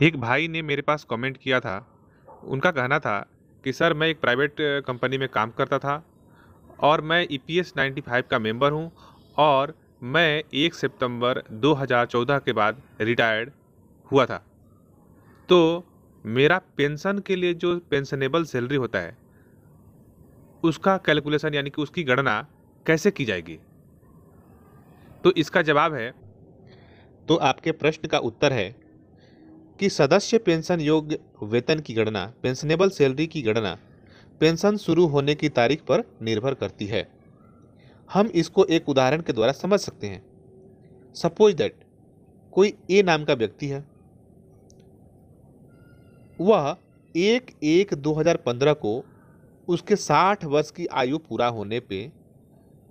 एक भाई ने मेरे पास कमेंट किया था। उनका कहना था कि सर, मैं एक प्राइवेट कंपनी में काम करता था और मैं ईपीएस 95 का मेंबर हूं और मैं 1 सितंबर 2014 के बाद रिटायर्ड हुआ था। तो मेरा पेंशन के लिए जो पेंशनेबल सैलरी होता है उसका कैलकुलेशन यानी कि उसकी गणना कैसे की जाएगी। तो इसका जवाब है, तो आपके प्रश्न का उत्तर है कि सदस्य पेंशन योग्य वेतन की गणना, पेंशनेबल सैलरी की गणना पेंशन शुरू होने की तारीख पर निर्भर करती है। हम इसको एक उदाहरण के द्वारा समझ सकते हैं। सपोज दैट कोई ए नाम का व्यक्ति है। वह 1/1/2015 को उसके 60 वर्ष की आयु पूरा होने पे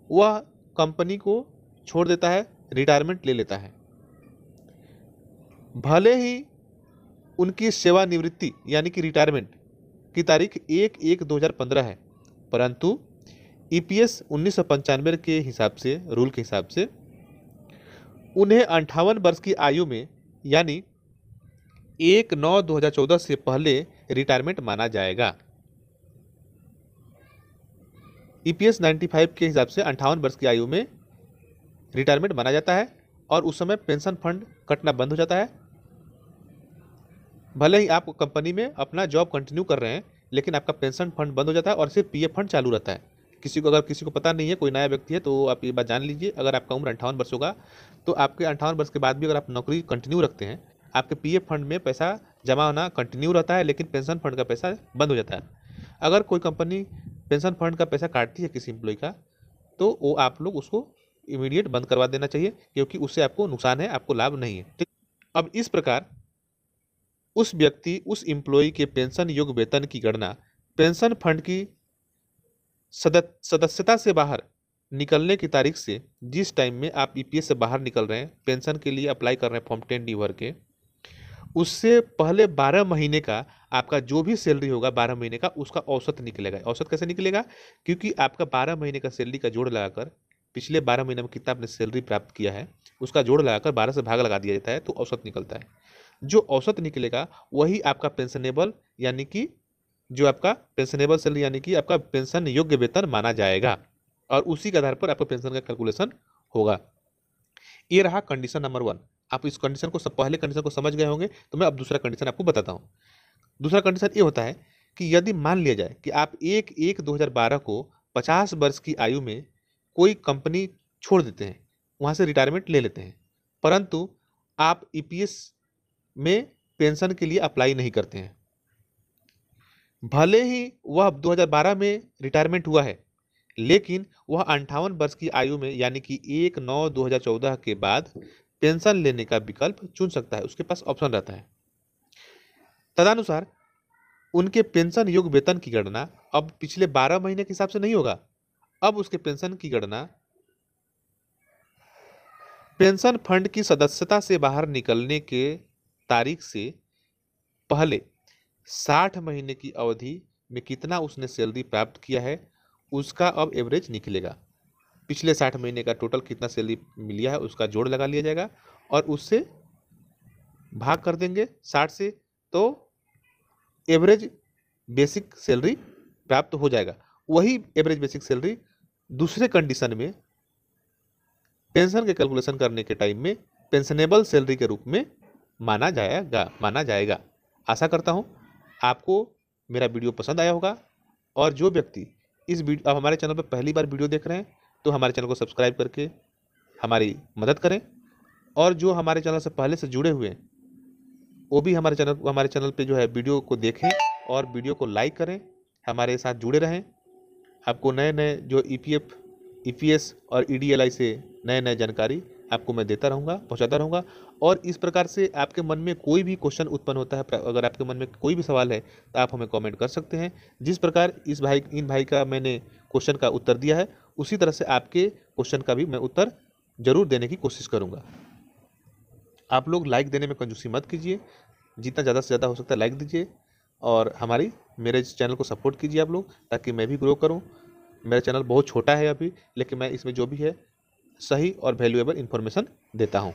वह कंपनी को छोड़ देता है, रिटायरमेंट ले लेता है। भले ही उनकी सेवानिवृत्ति यानी कि रिटायरमेंट की तारीख 1/1/2015 है, परंतु ईपीएस 1995 के हिसाब से, रूल के हिसाब से उन्हें 58 वर्ष की आयु में यानी 1/9/2014 से पहले रिटायरमेंट माना जाएगा। ईपीएस 95 के हिसाब से 58 वर्ष की आयु में रिटायरमेंट माना जाता है और उस समय पेंशन फंड कटना बंद हो जाता है। भले ही आप कंपनी में अपना जॉब कंटिन्यू कर रहे हैं, लेकिन आपका पेंशन फंड बंद हो जाता है और सिर्फ पीएफ फंड चालू रहता है। अगर किसी को पता नहीं है, कोई नया व्यक्ति है, तो आप ये बात जान लीजिए, अगर आपका उम्र 58 वर्ष होगा तो आपके 58 वर्ष के बाद भी अगर आप नौकरी कंटिन्यू रखते हैं, आपके पीएफ फंड में पैसा जमा होना कंटिन्यू रहता है, लेकिन पेंशन फंड का पैसा बंद हो जाता है। अगर कोई कंपनी पेंशन फंड का पैसा काटती है किसी एम्प्लॉय का, तो वो आप लोग उसको इमीडिएट बंद करवा देना चाहिए, क्योंकि उससे आपको नुकसान है, आपको लाभ नहीं है। ठीक। अब इस प्रकार उस व्यक्ति, उस एम्प्लॉय के पेंशन योग्य वेतन की गणना पेंशन फंड की सदस्यता से बाहर निकलने की तारीख से, जिस टाइम में आप ईपीएस से बाहर निकल रहे हैं, पेंशन के लिए अप्लाई कर रहे हैं फॉर्म 10D भर के, उससे पहले 12 महीने का आपका जो भी सैलरी होगा 12 महीने का, उसका औसत निकलेगा। औसत कैसे निकलेगा? क्योंकि आपका 12 महीने का सैलरी का जोड़ लगाकर, पिछले 12 महीने में कितना आपने सैलरी प्राप्त किया है उसका जोड़ लगाकर 12 से भाग लगा दिया जाता है, तो औसत निकलता है। जो औसत निकलेगा वही आपका पेंशनेबल यानी कि जो आपका पेंशनेबल सैलरी यानी कि आपका पेंशन योग्य वेतन माना जाएगा और उसी के आधार पर आपका पेंशन का कैलकुलेशन होगा। ये रहा कंडीशन नंबर 1। आप इस कंडीशन को पहले कंडीशन को समझ गए होंगे, तो मैं अब दूसरा कंडीशन आपको बताता हूँ। दूसरा कंडीशन ये होता है कि यदि मान लिया जाए कि आप 1/1/2012 को 50 वर्ष की आयु में कोई कंपनी छोड़ देते हैं, वहाँ से रिटायरमेंट ले लेते हैं, परंतु आप ईपीएस में पेंशन के लिए अप्लाई नहीं करते हैं। भले ही वह 2012 में रिटायरमेंट हुआ है, लेकिन वह 58 वर्ष की आयु में यानी कि 1/9/2014 के बाद पेंशन लेने का विकल्प चुन सकता है, उसके पास ऑप्शन रहता है। तदनुसार उनके पेंशन योग्य वेतन की गणना अब पिछले 12 महीने के हिसाब से नहीं होगा। अब उसके पेंशन की गणना पेंशन फंड की सदस्यता से बाहर निकलने के तारीख से पहले 60 महीने की अवधि में कितना उसने सैलरी प्राप्त किया है उसका अब एवरेज निकलेगा। पिछले 60 महीने का टोटल कितना सैलरी मिला है उसका जोड़ लगा लिया जाएगा और उससे भाग कर देंगे 60 से, तो एवरेज बेसिक सैलरी प्राप्त हो जाएगा। वही एवरेज बेसिक सैलरी दूसरे कंडीशन में पेंशन के कैलकुलेशन करने के टाइम में पेंशनेबल सैलरी के रूप में माना जाएगा। आशा करता हूँ आपको मेरा वीडियो पसंद आया होगा, और जो व्यक्ति इस वीडियो अब हमारे चैनल पर पहली बार वीडियो देख रहे हैं तो हमारे चैनल को सब्सक्राइब करके हमारी मदद करें, और जो हमारे चैनल से पहले से जुड़े हुए हैं वो भी हमारे चैनल पे जो है वीडियो को देखें और वीडियो को लाइक करें, हमारे साथ जुड़े रहें। आपको नए नए जो ईपीएस और ईडीएलआई से नए नए जानकारी आपको मैं देता रहूँगा, पहुँचाता रहूँगा। और इस प्रकार से आपके मन में कोई भी क्वेश्चन उत्पन्न होता है, अगर आपके मन में कोई भी सवाल है तो आप हमें कमेंट कर सकते हैं। जिस प्रकार इन भाई का मैंने क्वेश्चन का उत्तर दिया है, उसी तरह से आपके क्वेश्चन का भी मैं उत्तर जरूर देने की कोशिश करूँगा। आप लोग लाइक देने में कंजूसी मत कीजिए, जितना ज़्यादा से ज़्यादा हो सकता है लाइक दीजिए और मेरे चैनल को सपोर्ट कीजिए आप लोग, ताकि मैं भी ग्रो करूँ। मेरा चैनल बहुत छोटा है अभी, लेकिन मैं इसमें जो भी है सही और वैल्यूएबल इन्फॉर्मेशन देता हूँ।